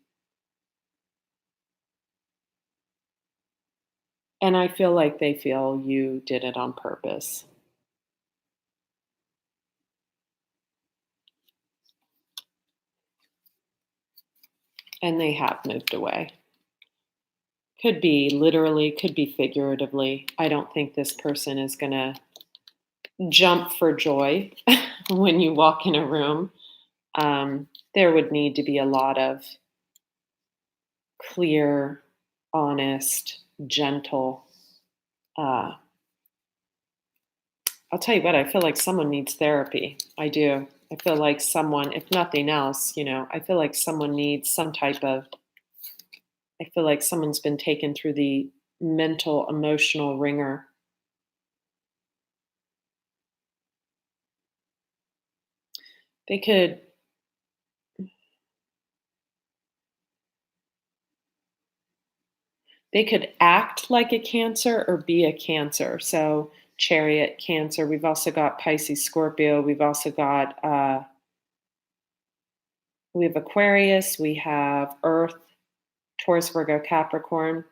And I feel like they feel you did it on purpose, and they have moved away. Could be literally, could be figuratively. I don't think this person is going to jump for joy when you walk in a room. There would need to be a lot of clear, honest, gentle. Uh, I'll tell you what, I feel like someone needs therapy. I do. I feel like someone, if nothing else, I feel like someone needs some type of, I feel like someone's been taken through the mental, emotional ringer. They could They could act like a Cancer or be a Cancer. So, Chariot, Cancer. We've also got Pisces, Scorpio. We've also got we have Aquarius. We have Earth, Taurus, Virgo, Capricorn.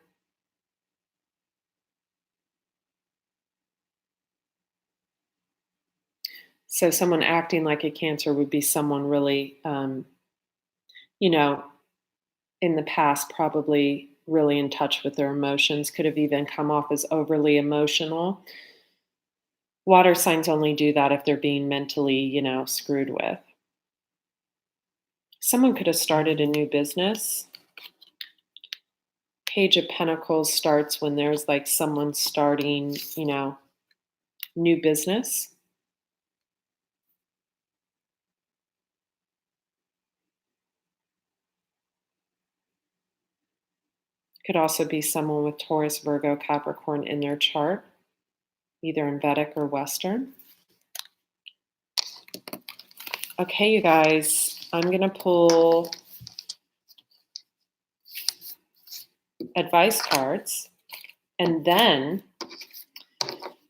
So, someone acting like a Cancer would be someone really, you know, in the past, probably really in touch with their emotions. Could have even come off as overly emotional. Water signs only do that if they're being mentally, screwed with. Someone could have started a new business. Page of Pentacles starts when there's like someone starting, new business. Could also be someone with Taurus, Virgo, Capricorn in their chart, either in Vedic or Western. Okay, you guys, I'm going to pull advice cards. And then,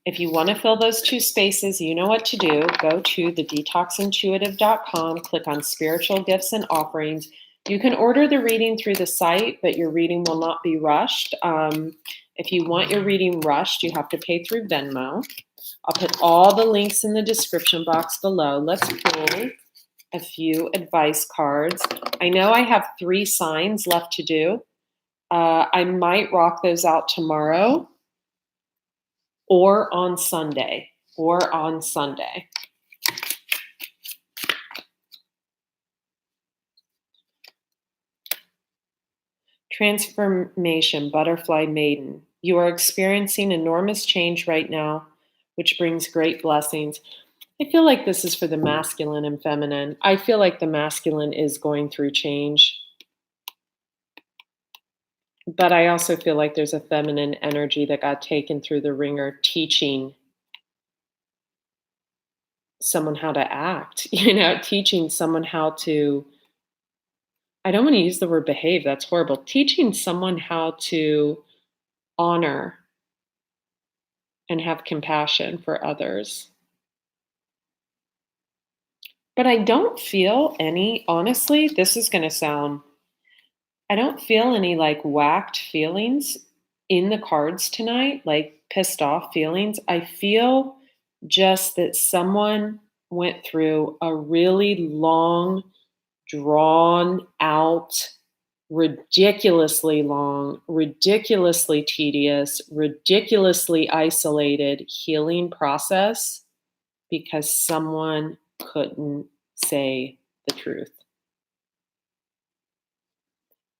if you want to fill those two spaces, you know what to do. Go to thedetoxintuitive.com, click on Spiritual Gifts and Offerings. You can order the reading through the site, but your reading will not be rushed. If you want your reading rushed, you have to pay through Venmo. I'll put all the links in the description box below. Let's pull a few advice cards. I know I have 3 signs left to do. I might rock those out tomorrow or on Sunday. Transformation, butterfly maiden. You are experiencing enormous change right now, which brings great blessings. I feel like this is for the masculine and feminine. I feel like the masculine is going through change, but I also feel like there's a feminine energy that got taken through the ringer teaching someone how to act, teaching someone how to, I don't want to use the word behave, that's horrible. Teaching someone how to honor and have compassion for others. But I don't feel any, honestly, this is going to sound, I don't feel any like whacked feelings in the cards tonight, like pissed off feelings. I feel just that someone went through a really long, drawn out, ridiculously long, ridiculously tedious, ridiculously isolated healing process because someone couldn't say the truth.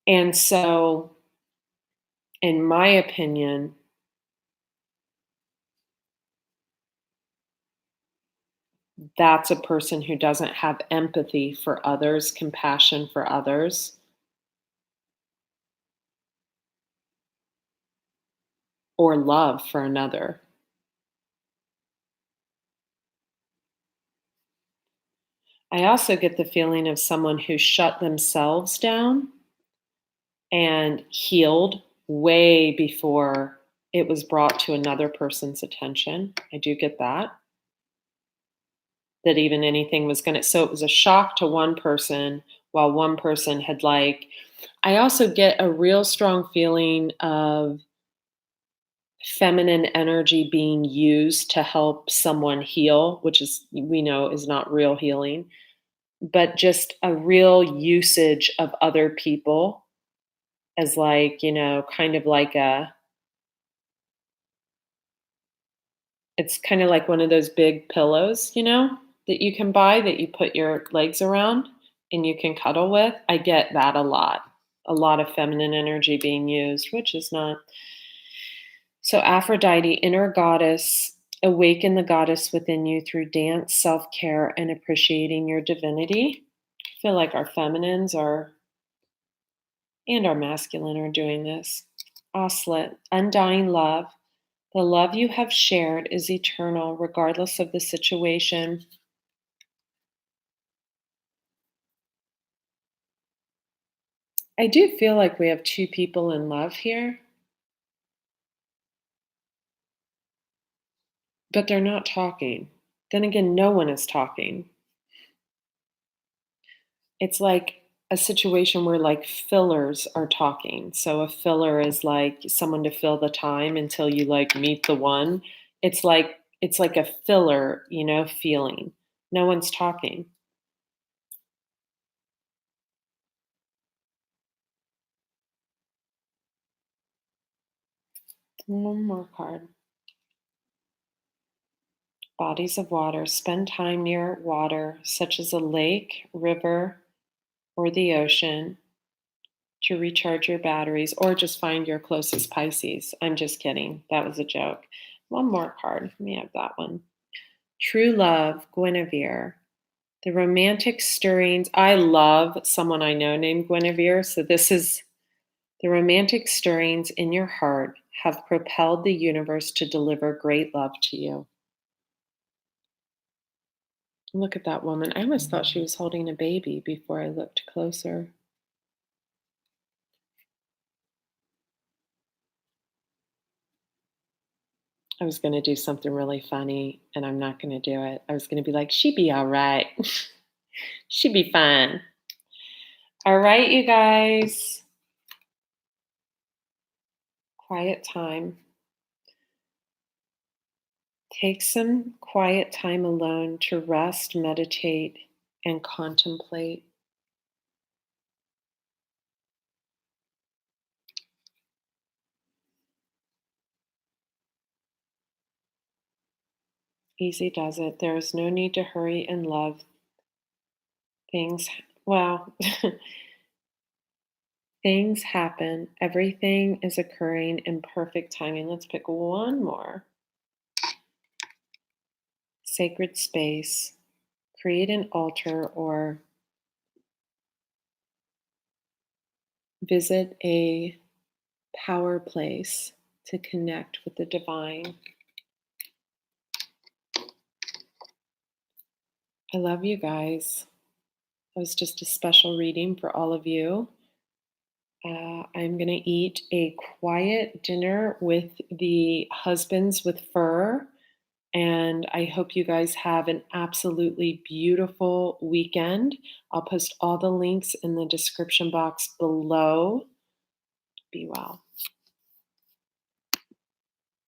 And so, in my opinion, that's a person who doesn't have empathy for others, compassion for others, or love for another. I also get the feeling of someone who shut themselves down and healed way before it was brought to another person's attention. I do get that. That even anything was going to, so it was a shock to one person while one person had I also get a real strong feeling of feminine energy being used to help someone heal, which is we know is not real healing, but just a real usage of other people as like, kind of like a it's kind of like one of those big pillows, that you can buy that you put your legs around and you can cuddle with. I get that a lot. A lot of feminine energy being used, which is not. So, Aphrodite, inner goddess, awaken the goddess within you through dance, self care, and appreciating your divinity. I feel like our feminines are, and our masculine are doing this. Oslet, undying love. The love you have shared is eternal, regardless of the situation. I do feel like we have two people in love here, but they're not talking. Then again, no one is talking. It's like a situation where like fillers are talking. So a filler is like someone to fill the time until you like meet the one. It's like a filler, feeling. No one's talking. One more card. Bodies of water. Spend time near water, such as a lake, river, or the ocean, to recharge your batteries, or just find your closest Pisces. I'm just kidding. That was a joke. One more card. Let me have that one. True love, Guinevere. The romantic stirrings. I love someone I know named Guinevere. So this is the romantic stirrings in your heart have propelled the universe to deliver great love to you. Look at that woman. I almost thought she was holding a baby before I looked closer. I was going to do something really funny and I'm not going to do it. I was going to be like, she'd be all right. She'd be fine. All right, you guys. Quiet time. Take some quiet time alone to rest, meditate, and contemplate. Easy does it. There is no need to hurry and love things. Well, things happen. Everything is occurring in perfect timing. Let's pick one more. Sacred space. Create an altar or visit a power place to connect with the divine. I love you guys. It was just a special reading for all of you. I'm going to eat a quiet dinner with the husbands with fur. And I hope you guys have an absolutely beautiful weekend. I'll post all the links in the description box below. Be well.